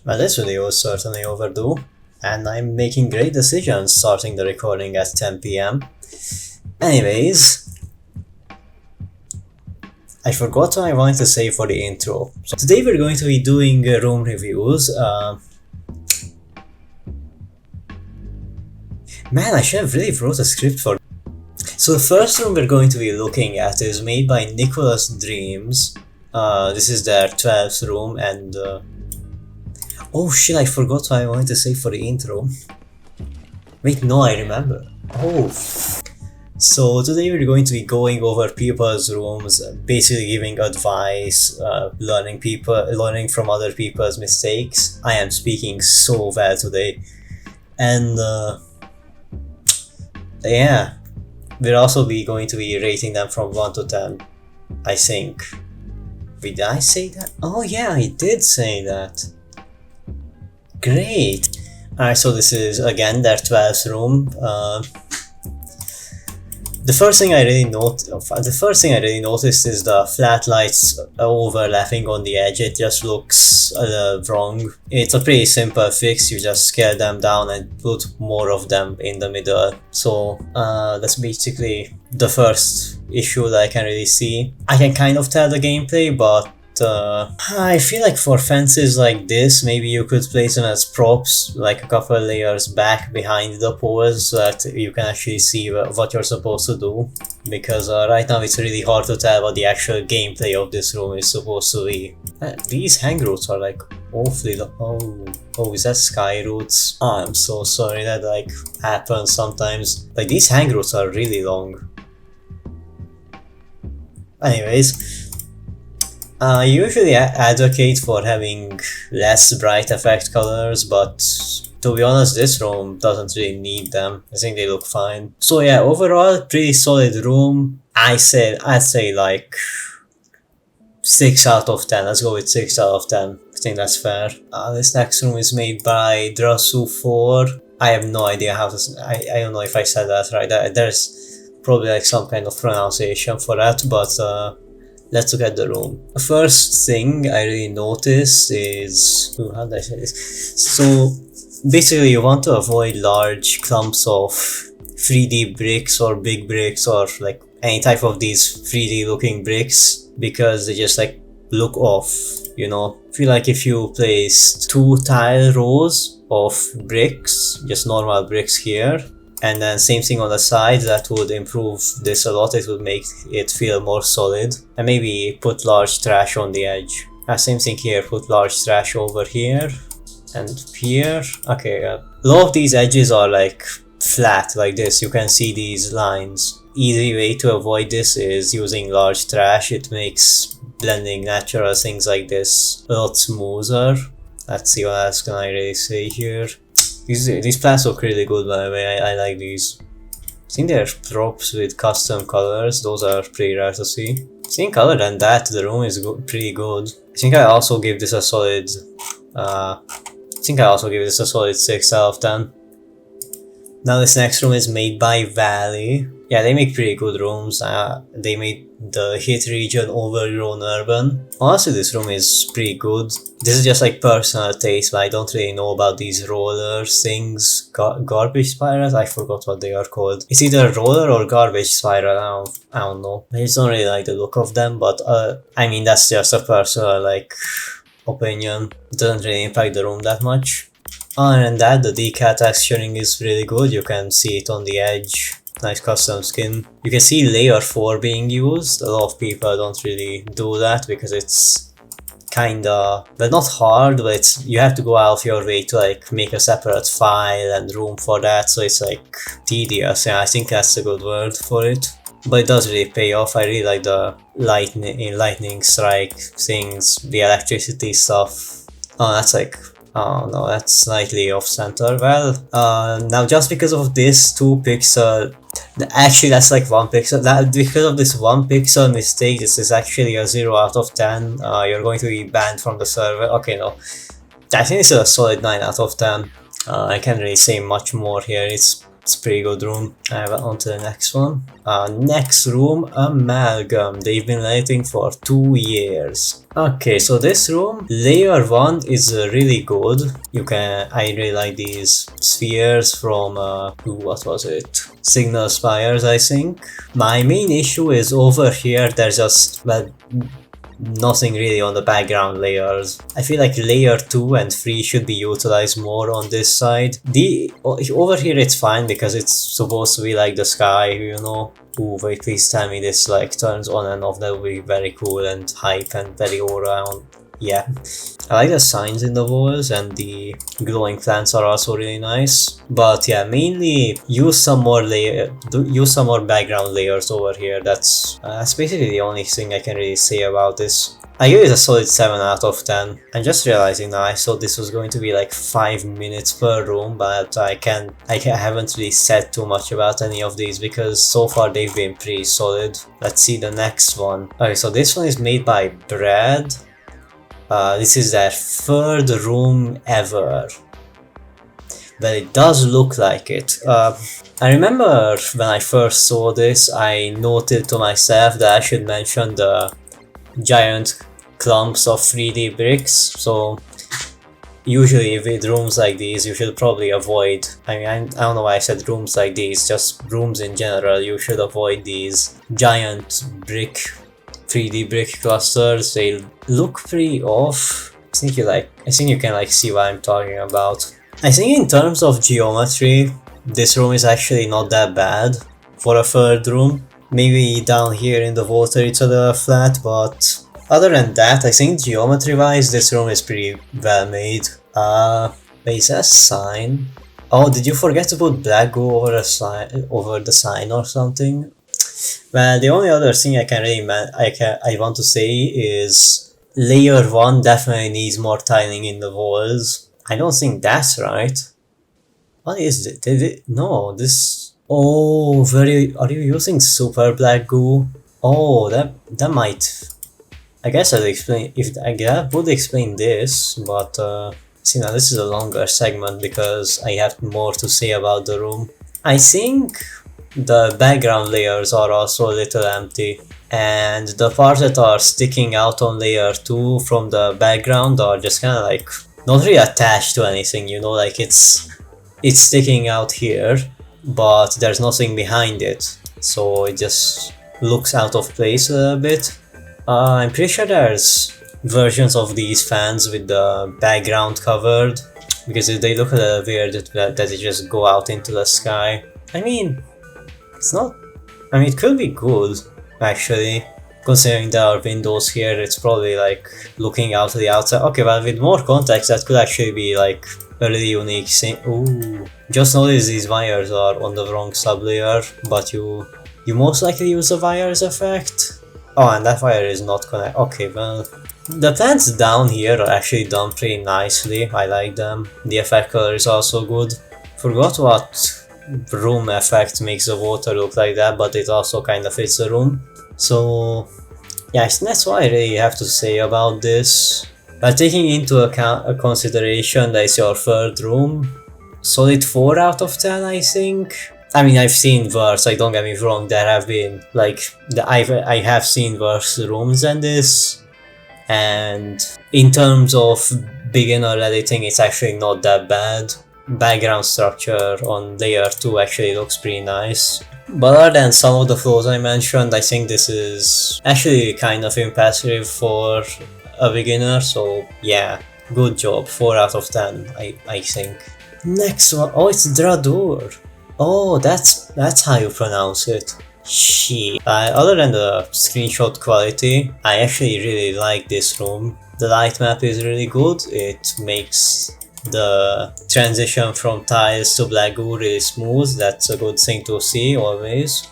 Well, this video is certainly overdue, and I'm making great decisions starting the recording at 10 p.m. Anyways, I forgot what I wanted to say for the intro. So today we're going to be doing room reviews. Man, I should have really wrote a script for. So the first room we're going to be looking at is made by Nicholas Dreams. This is their 12th room, and oh shit, I forgot what I wanted to say for the intro. Wait, no, I remember. Oh. So today we're going to be going over people's rooms, basically giving advice, learning from other people's mistakes. I am speaking so well today. And yeah, we'll also be going to be rating them from 1 to 10, I think. Wait, did I say that? Oh yeah, I did say that. Great. Alright, so this is again their 12th room. The first thing I really noticed is the flat lights overlapping on the edge. It just looks wrong. It's a pretty simple fix. You just scale them down and put more of them in the middle. So that's basically the first issue that I can really see. I can kind of tell the gameplay, but I feel like for fences like this, maybe you could place them as props, like a couple layers back behind the poles, so that you can actually see what you're supposed to do. Because right now it's really hard to tell what the actual gameplay of this room is supposed to be. These hang roots are like awfully long. Oh, is that sky roots? Oh, I'm so sorry, that like happens sometimes. Like these hang roots are really long. Anyways. I usually advocate for having less bright effect colors, but to be honest, this room doesn't really need them. I think they look fine. So yeah, overall, pretty solid room. I'd say like 6 out of 10. Let's go with 6 out of 10. I think that's fair. This next room is made by Drasu4. I have no idea how to. I don't know if I said that right. There's probably like some kind of pronunciation for that, but let's look at the room. The first thing I really noticed is... how did I say this? So basically you want to avoid large clumps of 3D bricks or big bricks or like any type of these 3D looking bricks, because they just like look off, you know. I feel like if you place 2 tile rows of bricks, just normal bricks here, and then same thing on the side, that would improve this a lot. It would make it feel more solid. And maybe put large trash on the edge. Same thing here, put large trash over here and here. Okay, a lot of these edges are like flat like this. You can see these lines. Easy way to avoid this is using large trash. It makes blending natural things like this a lot smoother. Let's see what else can I really say here. These plants look really good, by the way. I like these. I think they're props with custom colors. Those are pretty rare to see. I think other than that, the room is pretty good. I think I also give this a solid 6 out of 10. Now this next room is made by Valley. Yeah, they make pretty good rooms. They made the hit region Overgrown Urban. Honestly, this room is pretty good. This is just like personal taste, but I don't really know about these roller things. Garbage spirals? I forgot what they are called. It's either roller or garbage spiral. I don't know. I just don't really like the look of them, but I mean, that's just a personal like opinion. It doesn't really impact the room that much. Other than that, the decal texturing is really good. You can see it on the edge. Nice custom skin. You can see layer 4 being used. A lot of people don't really do that because it's kinda, well, not hard, but you have to go out of your way to like make a separate file and room for that, so it's like tedious. Yeah, I think that's a good word for it. But it does really pay off. I really like the lightning strike things, the electricity stuff. Oh, that's like... oh no, that's slightly off center. Well, now just because of this 2 pixel, actually that's like 1 pixel, because of this 1 pixel mistake, this is actually a 0 out of 10. You're going to be banned from the server. Okay, no, I think this is a solid 9 out of 10. I can't really say much more here. It's It's a pretty good room. Alright, on to the next one. Next room, Amalgam. They've been letting for 2 years. Okay, so this room, layer 1 is really good. I really like these spheres from, what was it? Signal Spires, I think. My main issue is over here, there's just, well, nothing really on the background layers. I feel like layer 2 and 3 should be utilized more on this side. Over here it's fine because it's supposed to be like the sky, you know. Ooh, wait, please tell me this like turns on and off. That would be very cool and hype and very all around. Yeah, I like the signs in the walls, and the glowing plants are also really nice. But yeah, mainly use some more background layers over here. That's basically the only thing I can really say about this. I give it a solid 7 out of 10. I'm just realizing now, I thought this was going to be like 5 minutes per room, but I haven't really said too much about any of these because so far they've been pretty solid. Let's see the next one. Okay, so this one is made by Brad. This is their 3rd room ever. But it does look like it. I remember when I first saw this, I noted to myself that I should mention the giant clumps of 3D bricks. So usually with rooms like these, you should probably avoid, I don't know why I said rooms like these, just rooms in general, you should avoid these giant 3D brick clusters. They look pretty off. I think you can like see what I'm talking about. I think in terms of geometry, this room is actually not that bad for a 3rd room. Maybe down here in the water it's a little flat, but other than that, I think geometry wise this room is pretty well made. Wait, is that a sign? Oh, did you forget to put black goo over the sign or something? Well, the only other thing I want to say is layer 1 definitely needs more tiling in the walls. I don't think that's right. What is it? No, this... Oh, are you using super black goo? Oh, that might... I guess I'll explain... I would explain this, but... see, now this is a longer segment because I have more to say about the room. I think the background layers are also a little empty, and the parts that are sticking out on layer 2 from the background are just kind of like not really attached to anything, you know, like it's sticking out here, but there's nothing behind it, so it just looks out of place a little bit. I'm pretty sure there's versions of these fans with the background covered, because they look a little weird that they just go out into the sky. I mean, it could be good, actually. Considering there are windows here, it's probably like looking out to the outside. Okay, well, with more context, that could actually be like a really unique thing. Ooh, just notice these wires are on the wrong sublayer, but you most likely use the wires effect. Oh, and that wire is not connected. Okay, well, the plants down here are actually done pretty nicely. I like them. The effect color is also good. Forgot what room effect makes the water look like that, but it also kind of fits the room. So yeah, that's what I really have to say about this. But taking into account consideration that it's your 3rd room, solid 4 out of 10, I think. I mean, I've seen worse, like, don't get me wrong, there have been like I have seen worse rooms than this, and in terms of beginner editing, it's actually not that bad. Background structure on layer 2 actually looks pretty nice. But other than some of the flaws I mentioned, I think this is actually kind of impressive for a beginner, so yeah, good job, 4 out of 10, I think. Next one, oh, it's Dradur. Oh, that's how you pronounce it. Shit. Other than the screenshot quality, I actually really like this room. The light map is really good, it makes the transition from tiles to black goo really smooth. That's a good thing to see always.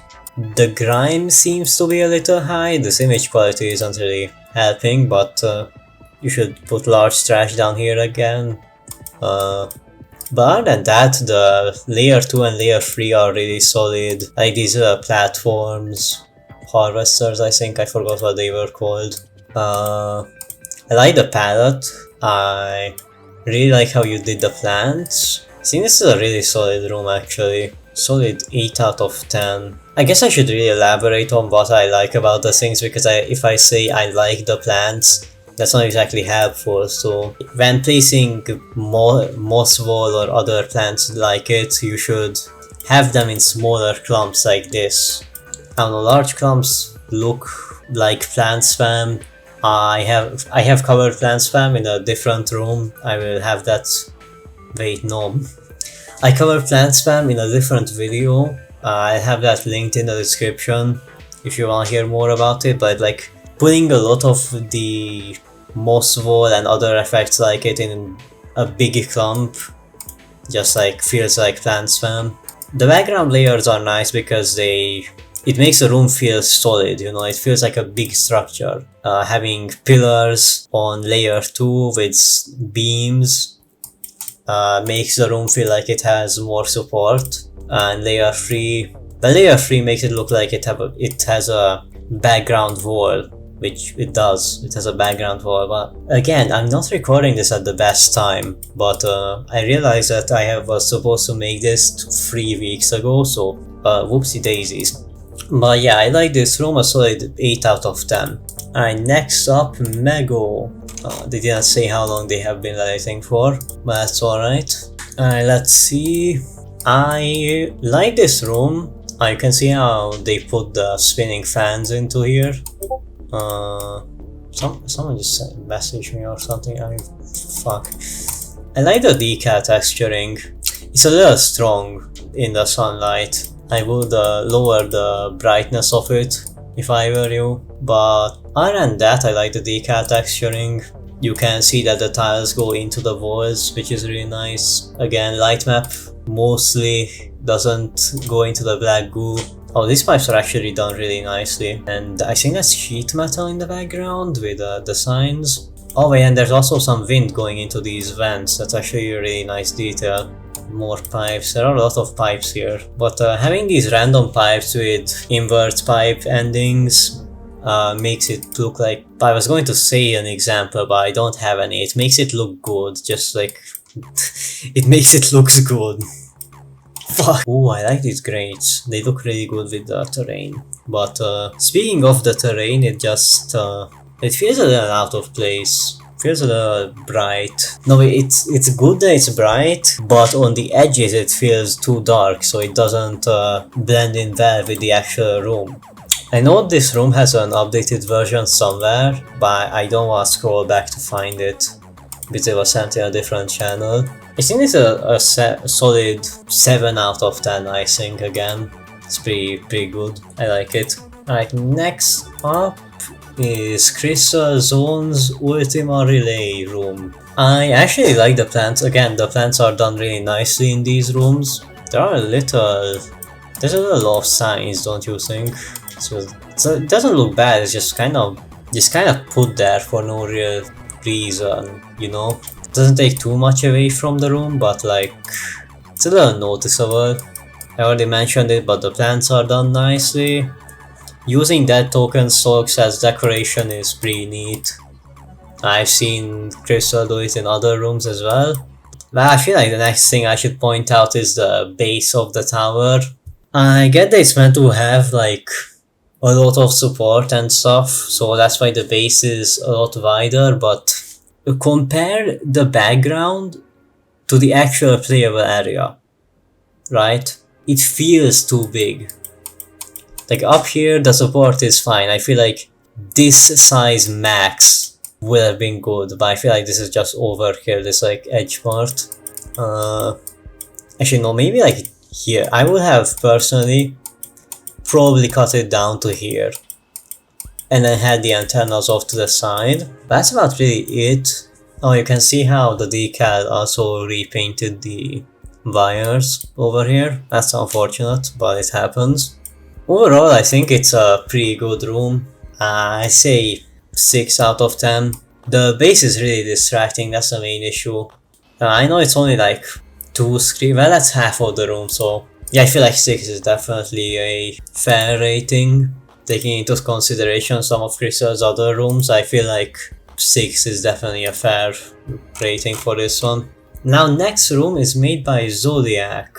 The grime seems to be a little high, this image quality isn't really helping, but you should put large trash down here again. But other than that, the layer 2 and layer 3 are really solid. Like these platforms, harvesters, I think, I forgot what they were called. I like the palette. I really like how you did the plants. I think this is a really solid room actually. solid 8 out of 10. I guess I should really elaborate on what I like about the things, because if I say I like the plants, that's not exactly helpful. So when placing moss wall or other plants like it, you should have them in smaller clumps like this. I don't know, large clumps look like plant spam. I have covered plant spam in a different room. I will have that. Wait, no. I covered plant spam in a different video. I have that linked in the description if you want to hear more about it. But like putting a lot of the moss wall and other effects like it in a big clump just like feels like plant spam. The background layers are nice because it makes the room feel solid, you know, it feels like a big structure. Having pillars on layer 2 with beams makes the room feel like it has more support. And layer 3 makes it look like it has a background wall, which it does. It has a background wall. But again, I'm not recording this at the best time, but I realized that I was supposed to make this 3 weeks ago, so whoopsie daisies. But yeah, I like this room, a solid 8 out of 10. Alright, next up, Mego. They didn't say how long they have been lighting for, but that's alright. Alright, let's see. I like this room. You can see how they put the spinning fans into here. Someone just messaged me or something. Fuck. I like the decal texturing. It's a little strong in the sunlight. I would lower the brightness of it if I were you. But other than that, I like the decal texturing. You can see that the tiles go into the walls, which is really nice. Again, light map mostly doesn't go into the black goo. Oh, these pipes are actually done really nicely. And I think that's sheet metal in the background with the signs. Oh wait, and there's also some wind going into these vents. That's actually a really nice detail. More pipes. There are a lot of pipes here. But having these random pipes with invert pipe endings makes it look like... I was going to say an example, but I don't have any. It makes it look good. Just like... it makes it look good. Fuck. Oh, I like these grates. They look really good with the terrain. But speaking of the terrain, it just it feels a little out of place. Feels a little bright. No, it's good that it's bright, but on the edges it feels too dark, so it doesn't blend in well with the actual room. I know this room has an updated version somewhere, but I don't want to scroll back to find it because it was sent in a different channel. I think it's a solid 7 out of 10, I think. Again, it's pretty good. I like it. Alright, next up is Crystal Zone's Ultima Relay room. I actually like the plants. Again, the plants are done really nicely in these rooms. There's a little off signs, don't you think? So it doesn't look bad. It's just kind of put there for no real reason, you know. It doesn't take too much away from the room, but like it's a little noticeable. I already mentioned it, but the plants are done nicely. Using dead token stalks as decoration is pretty neat. I've seen Crystal do it in other rooms as well. But I feel like the next thing I should point out is the base of the tower. I get that it's meant to have like a lot of support and stuff, so that's why the base is a lot wider, but compare the background to the actual playable area, right? It feels too big. Like up here the support is fine. I feel like this size max would have been good, but I feel like this is just overkill, this like edge part. Actually no, maybe like here. I would have personally probably cut it down to here and then had the antennas off to the side. That's about really it. Oh, you can see how the decal also repainted the wires over here. That's unfortunate, but it happens. Overall, I think it's a pretty good room. I say 6 out of 10. The base is really distracting, that's the main issue. I know it's only like 2 screens, well that's half of the room, so yeah, I feel like 6 is definitely a fair rating. Taking into consideration some of Crystal's other rooms, I feel like 6 is definitely a fair rating for this one. Now next room is made by Zodiac.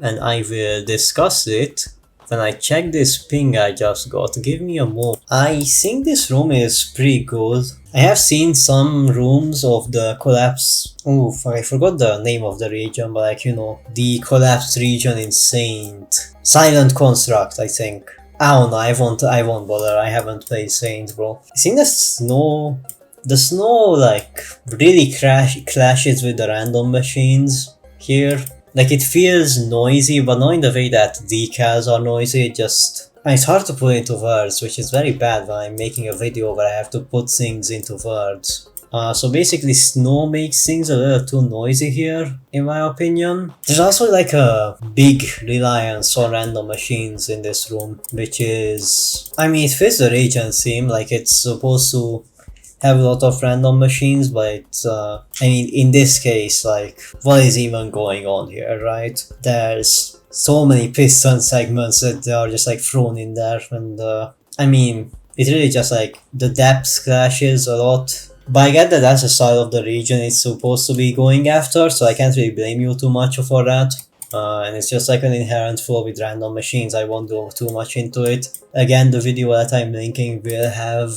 and I will discuss it when I check this ping I just got. Give me a moment. I think this room is pretty good. I have seen some rooms of the collapse. Oh, I forgot the name of the region, but like, you know, the collapsed region in Saint. Silent Construct, I think. I don't know, I won't bother. I haven't played Saint, bro. I think the snow like really clashes with the random machines here. Like it feels noisy, but not in the way that decals are noisy. It's hard to put into words, which is very bad when I'm making a video where I have to put things into words. So basically snow makes things a little too noisy here, in my opinion. There's also like a big reliance on random machines in this room, which is... I mean, it fits the region theme, like it's supposed to have a lot of random machines, but I mean, in this case, like, what is even going on here, right? There's so many piston segments that they are just like thrown in there, and I mean, it really just like the depth clashes a lot. But I get that that's the style of the region it's supposed to be going after, so I can't really blame you too much for that. And it's just like an inherent flaw with random machines. I won't go too much into it. Again, the video that I'm linking will have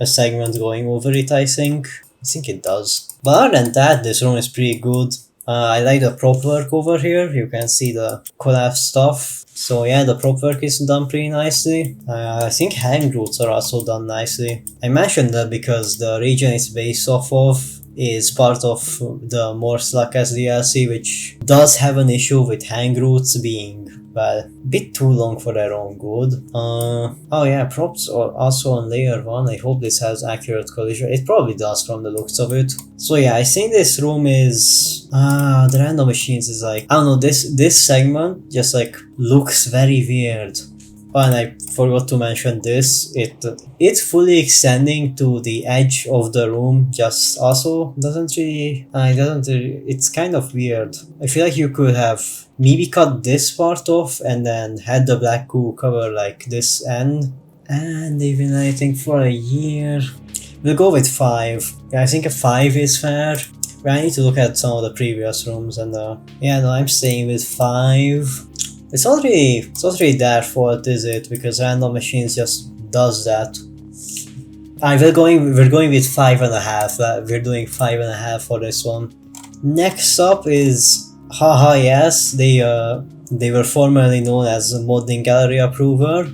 a segment going over it, I think. I think it does. But other than that, this room is pretty good. I like the prop work over here. You can see the collapse stuff. So yeah, the prop work is done pretty nicely. I think hang routes are also done nicely. I mentioned that because the region it's based off of is part of the Morse Luckers DLC, which does have an issue with hang routes being, well, a bit too long for their own good. Oh yeah, props are also on layer 1. I hope this has accurate collision. It probably does from the looks of it. So yeah, I think this room is... the random machines is like... I don't know, this segment just like looks very weird. Oh, and I forgot to mention this, it's fully extending to the edge of the room, just also it's kind of weird. I feel like you could have maybe cut this part off and then had the black goo cover like this end. And even I think for a year, we'll go with 5. Yeah, I think a 5 is fair. But I need to look at some of the previous rooms and yeah, no, I'm staying with 5. It's not really their fault, is it? Because random machines just does that. We're going with 5.5. We're doing 5.5 for this one. Next up is Haha Yes. They were formerly known as Modding Gallery Approver.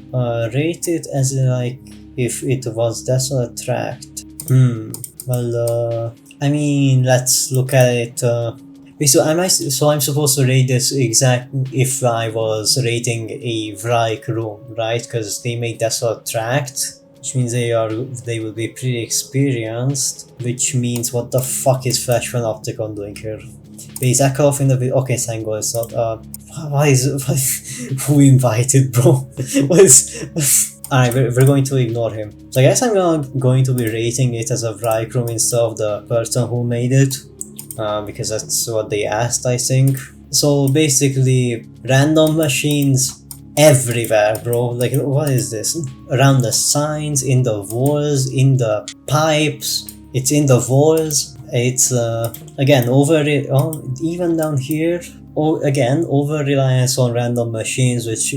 Rated as like if it was Desolate Tract. Well, I mean, let's look at it. So I'm supposed to rate this exact if I was rating a Vrike room, right? Because they made Desolate Tract, which means they will be pretty experienced. Which means what the fuck is Flash Panopticon doing here? Wait, is Akalov in the video? Okay, thank God it's not. Who invited, bro? What is? Alright, we're going to ignore him. So I guess I'm going to be rating it as a Vrike room instead of the person who made it. Because that's what they asked, I think. So basically, random machines everywhere, bro. Like, what is this? Around the signs, in the walls, in the pipes. It's in the walls. It's again even down here. Again, over reliance on random machines, which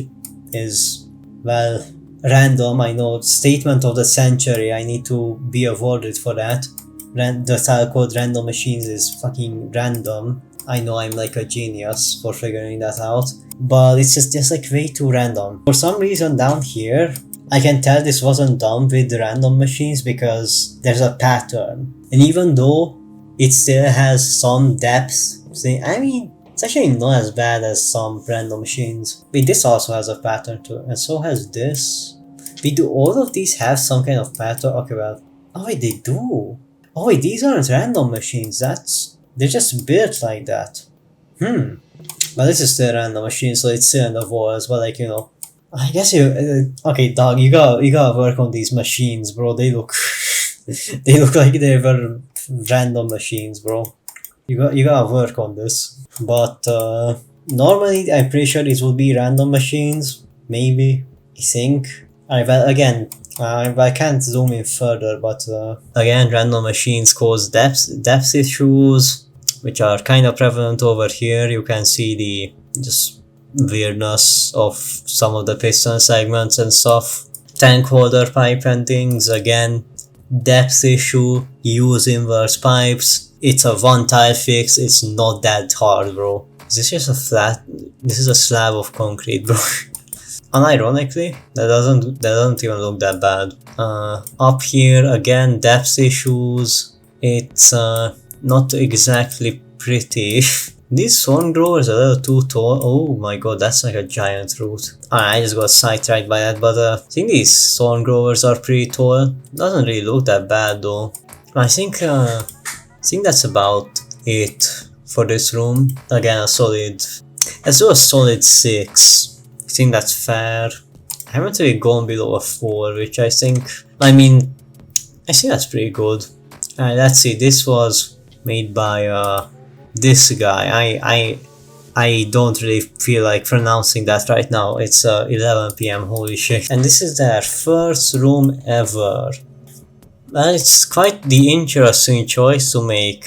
is, well, random. I know, statement of the century. I need to be awarded for that. The tile called random machines is fucking random. I know I'm like a genius for figuring that out, but it's just like way too random. For some reason down here, I can tell this wasn't done with random machines because there's a pattern. And even though it still has some depth, I mean, it's actually not as bad as some random machines. Wait, this also has a pattern too, and so has this. Wait, do all of these have some kind of pattern? Okay, well, oh wait, they do. Oh wait, these aren't random machines, they're just built like that. But this is still a random machine, so it's still in the walls, but like, you know, I guess okay, dog, you gotta work on these machines, bro. They look like they were random machines, bro. You gotta work on this. But normally I'm pretty sure it would be random machines, maybe, I think. Alright, well, again, I can't zoom in further, but again, random machines cause depth issues, which are kind of prevalent over here. You can see the just weirdness of some of the piston segments and stuff. Tank holder pipe endings, again, depth issue, use inverse pipes. It's a one tile fix, it's not that hard, bro. Is this just a flat? This is a slab of concrete, bro. Unironically, that doesn't even look that bad. Up here again, depth issues. It's not exactly pretty. These thorn growers are a little too tall. Oh my god, that's like a giant root. I just got sidetracked by that, but I think these thorn growers are pretty tall. Doesn't really look that bad though. I think that's about it for this room. Again, let's do a solid 6. I think that's fair. I haven't really gone below a 4, which I think that's pretty good. Alright, let's see. This was made by this guy. I don't really feel like pronouncing that right now. It's 11 PM, holy shit. And this is their first room ever. And it's quite the interesting choice to make.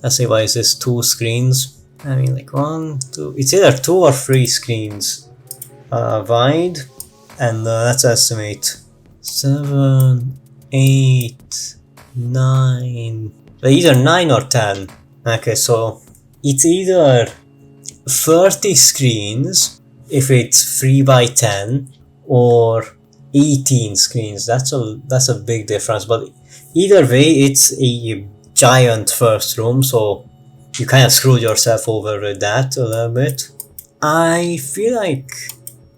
Let's see, why is this 2 screens? I mean, like 1, 2, it's either 2 or 3 screens wide. And let's estimate 7, 8, 9, either 9 or 10. Okay, so it's either 30 screens if it's 3 by 10 or 18 screens. That's a big difference, but either way it's a giant first room, so you kind of screwed yourself over with that a little bit. I feel like,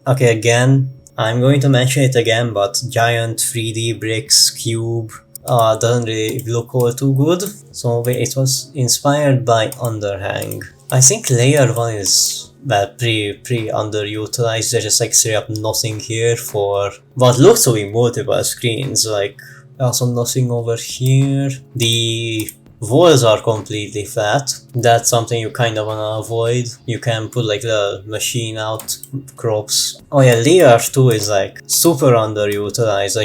okay, again, I'm going to mention it again, but giant 3D bricks cube doesn't really look all too good. So it was inspired by Underhang. I think layer 1 is pretty underutilized. There's just like straight up nothing here for what looks to be multiple screens. Like also nothing over here. The walls are completely flat. That's something you kind of wanna avoid. You can put like the machine out crops. Oh yeah, layer 2 is like super underutilized.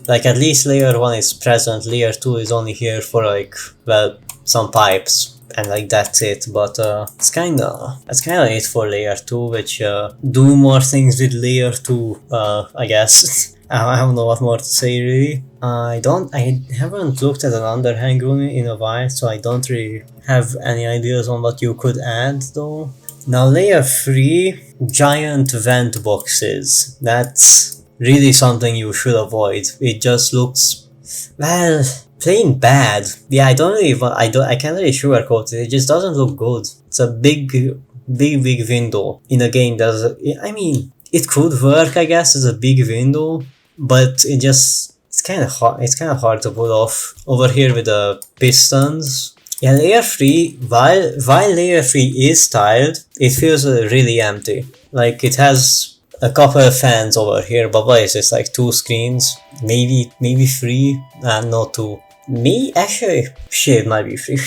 Like at least layer 1 is present, layer 2 is only here for like, well, some pipes and like that's it. But that's kinda it for layer 2, which do more things with layer 2, I guess. I don't know what more to say really. I haven't looked at an underhang room in a while, so I don't really have any ideas on what you could add though. Now layer 3, giant vent boxes. That's really something you should avoid. It just looks, well, plain bad. Yeah, I can't really sugarcoat it. It just doesn't look good. It's a big window in a game. I mean, it could work, I guess, as a big window, but it's kind of hard to pull off. Over here with the pistons. Yeah, layer 3, while layer 3 is tiled, it feels really empty. Like it has a couple of fans over here, but what is this, like 2 screens? Maybe 3? Not 2. Actually, shit, it might be 3.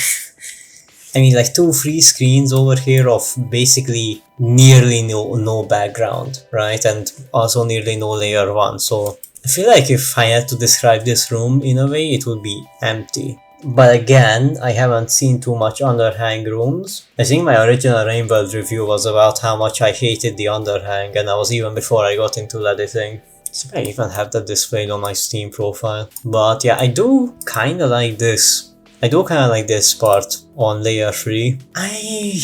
I mean, like 2-3 screens over here of basically nearly no background, right? And also nearly no layer 1. So I feel like if I had to describe this room in a way, it would be empty. But again, I haven't seen too much underhang rooms. I think my original Rainworld review was about how much I hated the underhang, and that was even before I got into editing. I think I even have that displayed on my Steam profile. But yeah, I do kinda like this. I do kinda like this part on layer 3. I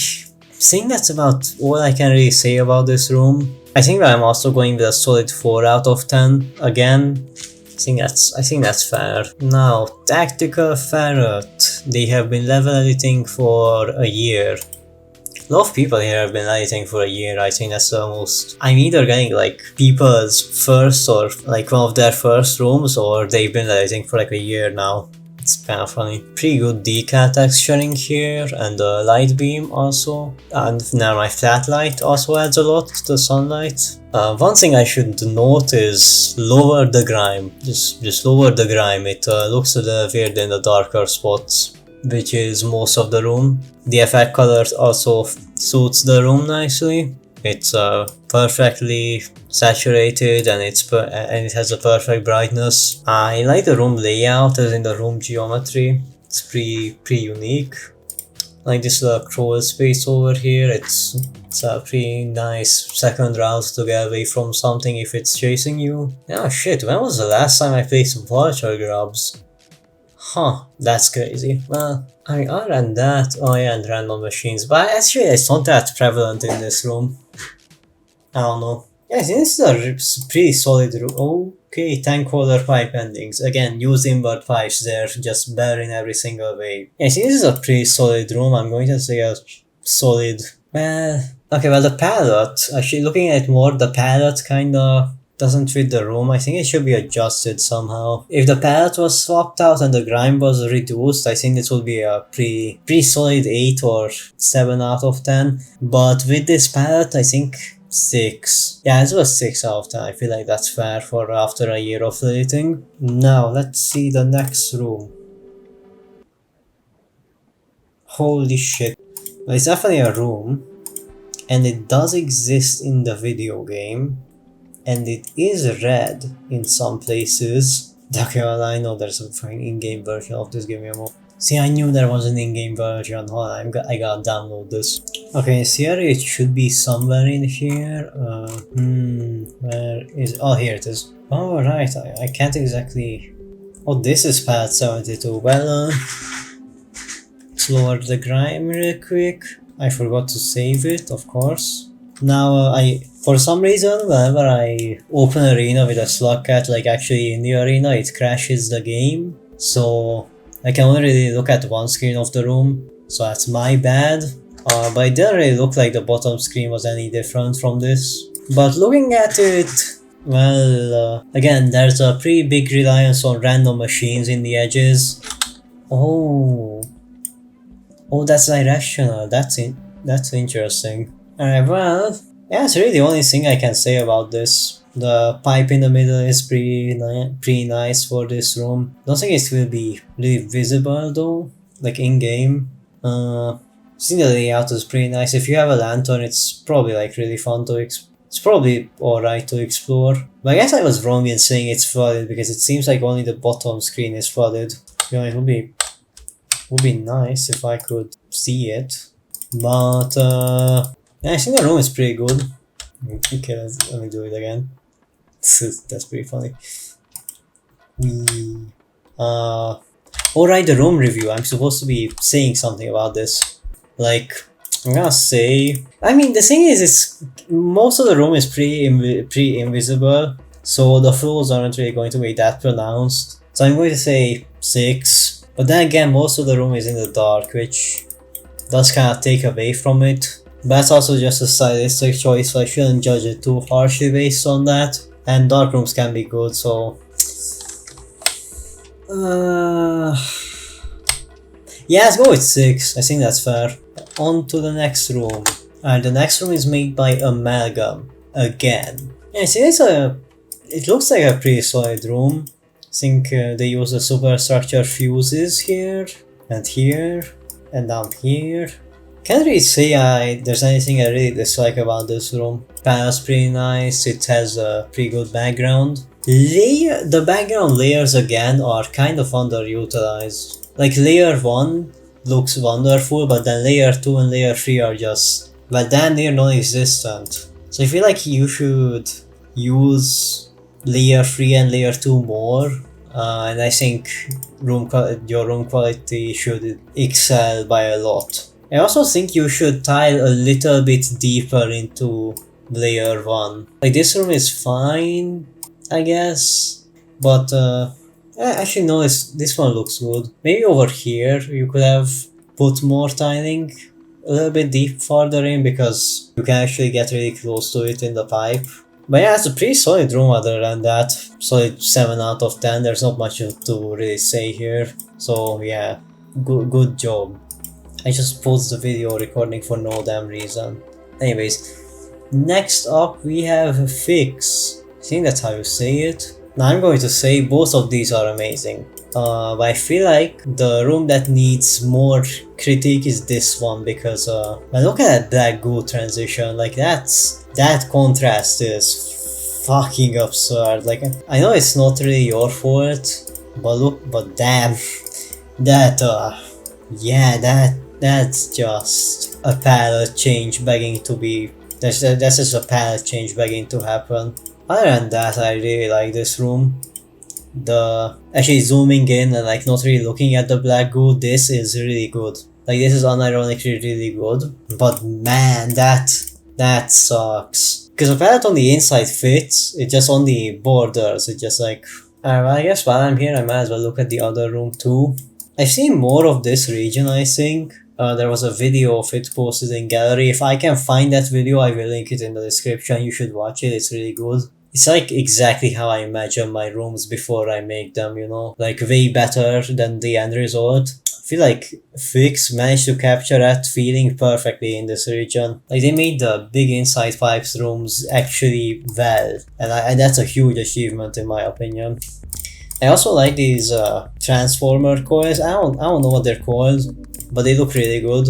think that's about all I can really say about this room. I think that I'm also going with a solid 4 out of 10 again. I think that's fair. Now, Tactical Ferret. They have been level editing for a year. A lot of people here have been editing for a year. I think that's almost... I'm either getting like people's first or like one of their first rooms, or they've been editing for like a year now. It's kind of funny. Pretty good decal texturing here, and the light beam also. And now my flat light also adds a lot to the sunlight. One thing I should note is lower the grime. Just lower the grime. It looks a little weird in the darker spots, which is most of the room. The effect color also suits the room nicely. It's perfectly saturated, and it has a perfect brightness. I like the room layout as in the room geometry. It's pretty unique. Like this little crawl space over here, it's a pretty nice second route to get away from something if it's chasing you. Oh shit, when was the last time I played some vulture grubs? Huh, that's crazy. Well, I mean, other than that, oh yeah, and random machines, but actually it's not that prevalent in this room. I don't know. Yes, this is a pretty solid room. Okay, tank holder pipe endings. Again, use invert pipes, they're just better in every single way. Yes, this is a pretty solid room. I'm going to say a solid. Well, okay, well, the palette, actually looking at it more, the palette kinda doesn't fit the room. I think it should be adjusted somehow. If the palette was swapped out and the grime was reduced, I think this would be a pretty solid 8 or 7 out of 10. But with this palette, I think 6. Yeah, it was 6 out of 10. I feel like that's fair for after a year of editing. Now, let's see the next room. Holy shit. Well, it's definitely a room, and it does exist in the video game, and it is red in some places. Okay, well, I know there's a fucking in-game version of this. Give me a moment. See, I knew there was an in-game version. Hold on, I gotta download this. Okay, in theory it should be somewhere in here. Where is... Oh, here it is. Oh, right, I can't exactly... Oh, this is path 72. Well, explore the grime real quick. I forgot to save it, of course. Now, for some reason, whenever I open arena with a slugcat, like actually in the arena, it crashes the game. So I can only really look at one screen of the room, so that's my bad. But it didn't really look like the bottom screen was any different from this. But looking at it, well, again, there's a pretty big reliance on random machines in the edges. Oh, that's directional. That's interesting. Alright, well, yeah, that's really the only thing I can say about this. The pipe in the middle is pretty nice for this room. Don't think it will be really visible though, like in game. I think the layout is pretty nice. If you have a lantern, it's probably like really fun to it's probably alright to explore. But I guess I was wrong in saying it's flooded because it seems like only the bottom screen is flooded. You know, it would be nice if I could see it. But yeah, I think the room is pretty good. Okay, let me do it again. That's pretty funny. Alright, the room review. I'm supposed to be saying something about this. Like, I'm gonna say... I mean, the thing is, most of the room is pretty invisible, so the floors aren't really going to be that pronounced. So I'm going to say 6. But then again, most of the room is in the dark, which does kind of take away from it. But that's also just a stylistic choice, so I shouldn't judge it too harshly based on that. And dark rooms can be good, so... yeah, let's go with 6. I think that's fair. On to the next room. The next room is made by Amalgam. Again. Yeah, see, it looks like a pretty solid room. I think they use the superstructure fuses here, and down here. Can't really say there's anything I really dislike about this room. Panel's pretty nice, it has a pretty good background. The background layers again are kind of underutilized. Like layer 1 looks wonderful, but then layer 2 and layer 3 are just, well, damn near non-existent. So I feel like you should use layer 3 and layer 2 more. And I think your room quality should excel by a lot. I also think you should tile a little bit deeper into layer 1. Like this room is fine, I guess, but actually no, this one looks good. Maybe over here you could have put more tiling a little bit deep farther in, because you can actually get really close to it in the pipe. But yeah, it's a pretty solid room other than that. Solid 7 out of 10, there's not much to really say here. So yeah, good job. I just paused the video recording for no damn reason. Anyways, next up we have Fix. I think that's how you say it. Now I'm going to say both of these are amazing. But I feel like the room that needs more critique is this one, because look at that black goo transition. Like that contrast is fucking absurd. Like, I know it's not really your fault, but damn, that That's just a palette change begging to be. That's just a palette change begging to happen. Other than that, I really like this room. The actually zooming in and like not really looking at the black goo, this is really good. Like this is unironically really good. But man, that sucks. Because the palette on the inside fits, it just on the borders, it just like. Well, I guess while I'm here, I might as well look at the other room too. I've seen more of this region, I think. There was a video of it posted in gallery. If I can find that video, I will link it in the description. You should watch it, it's really good. It's like exactly how I imagine my rooms before I make them, you know? Like way better than the end result. I feel like Fix managed to capture that feeling perfectly in this region. Like they made the big inside pipes rooms actually well. And that's a huge achievement in my opinion. I also like these transformer coils. I don't know what they're called, but they look really good,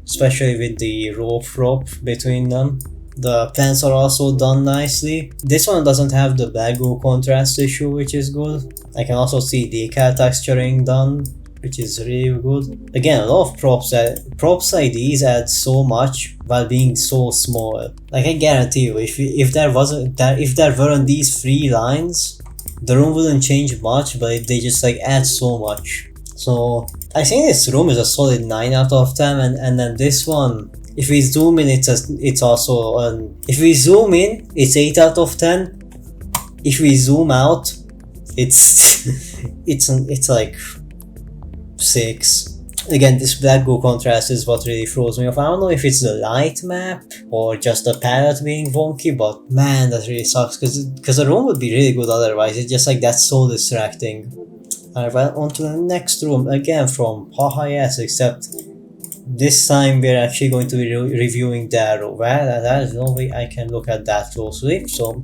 especially with the rope between them. The plants are also done nicely. This one doesn't have the black goo contrast issue, which is good. I can also see decal texturing done, which is really good. Again, a lot of props like these add so much while being so small. Like I guarantee you, if there weren't these 3 lines, the room wouldn't change much, but they just like add so much. So I think this room is a solid 9 out of 10, and then this one, if we zoom in, it's also if we zoom in, it's 8 out of 10. If we zoom out, it's it's like 6. Again, this black goo contrast is what really throws me off. I don't know if it's the light map or just the palette being wonky, but man, that really sucks because the room would be really good otherwise. It's just like that's so distracting. Alright, well, on to the next room again from Haha Yes, except this time we're actually going to be reviewing that room. Well, there's no way I can look at that closely, so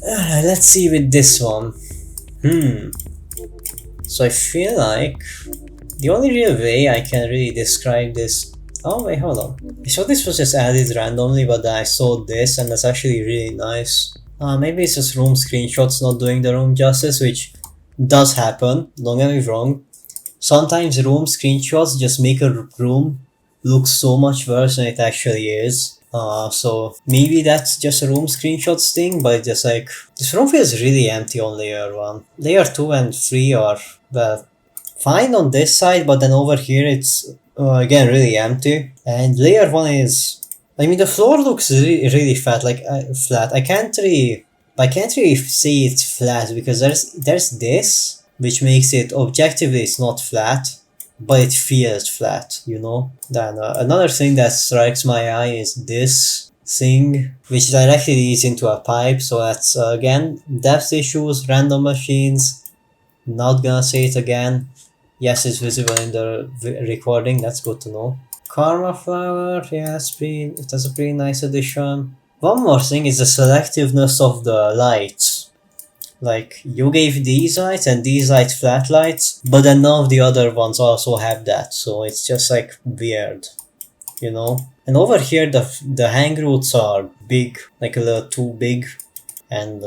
let's see with this one. So I feel like the only real way I can really describe this. Oh wait, hold on. I thought this was just added randomly, but then I saw this and that's actually really nice. Maybe it's just room screenshots not doing the room justice, which does happen, don't get me wrong. Sometimes room screenshots just make a room look so much worse than it actually is. So maybe that's just a room screenshots thing, but just like this room feels really empty on layer 1. Layer 2 and 3 are, well, fine on this side, but then over here it's again really empty. And layer 1 is, I mean, the floor looks really flat, like flat. I can't really say it's flat because there's this, which makes it objectively it's not flat, but it feels flat, you know. Then another thing that strikes my eye is this thing, which directly leads into a pipe. So that's again depth issues, random machines. Not gonna say it again. Yes, it's visible in the recording. That's good to know. Karma flower, yeah, it has a pretty nice addition. One more thing is the selectiveness of the lights. Like, you gave these lights and these lights flat lights, but then none of the other ones also have that, so it's just like weird, you know? And over here the hang roots are big, like a little too big, and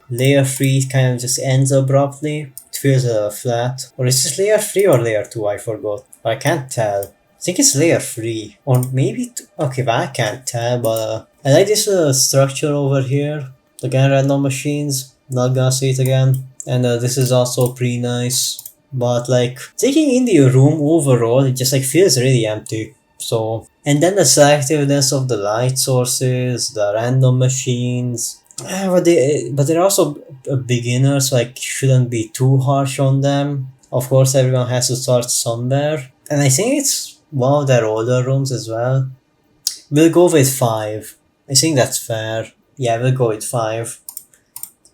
layer 3 kind of just ends abruptly. It feels flat. Or is this layer 3 or layer 2? I forgot. I can't tell. I think it's layer 3, or maybe okay, but I can't tell, but I like this structure over here. Again, random machines, not gonna say it again. And this is also pretty nice, but like, taking in the room overall, it just like feels really empty. So, and then the selectiveness of the light sources, the random machines, but they're also beginners, like shouldn't be too harsh on them. Of course, everyone has to start somewhere, and I think it's one of their older rooms as well. We'll go with 5. I think that's fair. Yeah, we'll go with 5.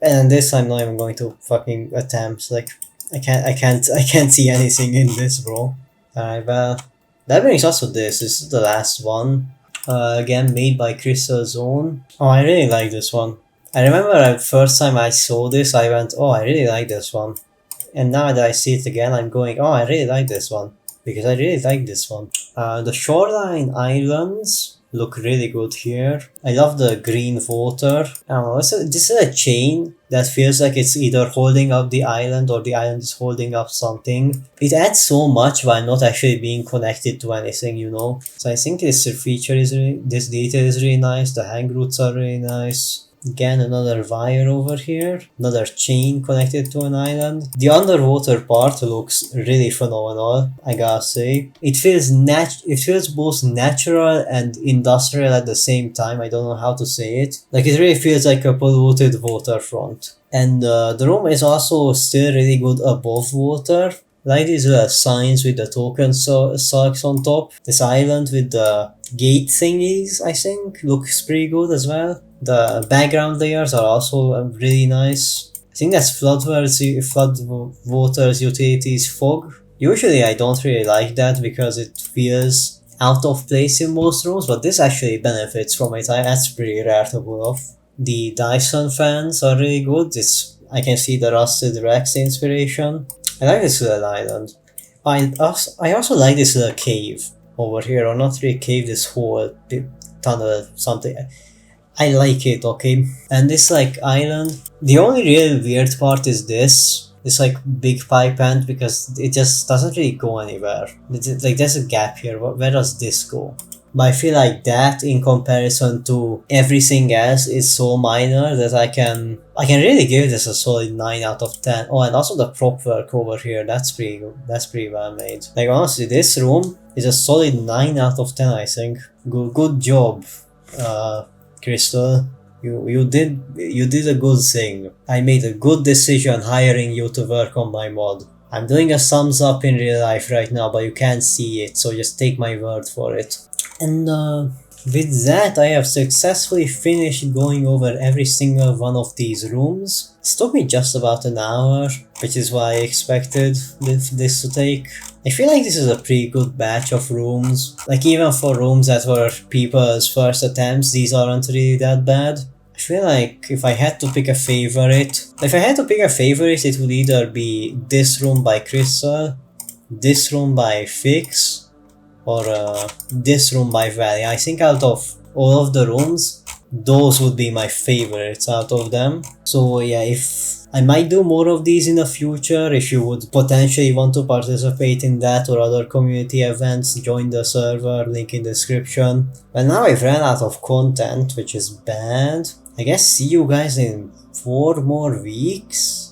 And this I'm not even going to fucking attempt. Like, I can't see anything in this, bro. Alright, well, that brings us to this. This is the last one. Again, made by Crystal Zone. Oh, I really like this one. I remember the first time I saw this, I went, oh, I really like this one. And now that I see it again, I'm going, oh, I really like this one. Because I really like this one. The shoreline islands look really good here. I love the green water. I don't know, this is a chain that feels like it's either holding up the island or the island is holding up something. It adds so much while not actually being connected to anything, you know. So I think this feature is this detail is really nice. The hang roots are really nice. Again, another wire over here, another chain connected to an island. The underwater part looks really phenomenal, I gotta say. It feels both natural and industrial at the same time. I don't know how to say it. Like, it really feels like a polluted waterfront. And the room is also still really good above water. Like these signs with the token socks on top. This island with the gate thingies, I think, looks pretty good as well. The background layers are also really nice. I think that's Floodwaters Utilities Fog. Usually I don't really like that because it feels out of place in most rooms, but this actually benefits from it. That's pretty rare to pull off. The Dyson fans are really good. I can see the Rusted Rex inspiration. I like this little island. I also like this little cave over here, or not really cave, this whole tunnel, something. I like it, okay? And this like island, the only real weird part is this like big pipe end, because it just doesn't really go anywhere. Like, there's a gap here. Where does this go? But I feel like that, in comparison to everything else, is so minor that I can really give this a solid 9 out of 10. Oh, and also the prop work over here, that's pretty good. That's pretty well made. Like, honestly, this room is a solid 9 out of 10, I think. Good job, Crystal. You did a good thing. I made a good decision hiring you to work on my mod. I'm doing a thumbs up in real life right now, but you can't see it, so just take my word for it. And with that, I have successfully finished going over every single one of these rooms. It took me just about an hour, which is what I expected this to take. I feel like this is a pretty good batch of rooms. Like, even for rooms that were people's first attempts, these aren't really that bad. I feel like if I had to pick a favorite, it would either be this room by Crystal, this room by Fix, or this room by Valley. I think out of all of the rooms, those would be my favorites out of them. So yeah, if I might do more of these in the future, if you would potentially want to participate in that or other community events, join the server, link in the description. But now I've ran out of content, which is bad. I guess see you guys in 4 more weeks?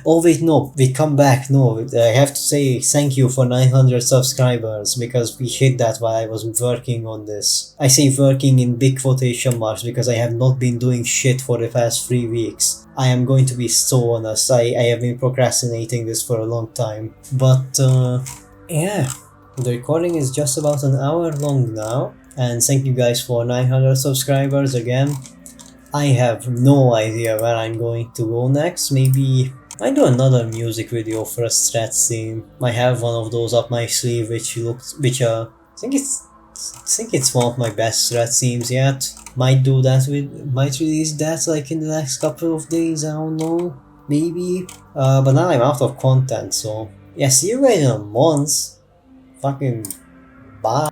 Oh wait, no, we come back. No, I have to say thank you for 900 subscribers, because we hit that while I was working on this. I say working in big quotation marks because I have not been doing shit for the past 3 weeks. I am going to be so honest, I have been procrastinating this for a long time. But yeah, the recording is just about an hour long now, and thank you guys for 900 subscribers again. I have no idea where I'm going to go next. Maybe I do another music video for a strat theme. I have one of those up my sleeve, I think it's one of my best strat themes yet. Might release that like in the next couple of days, I don't know. Maybe. But now I'm out of content, so yeah, see you guys in a month. Fucking bye.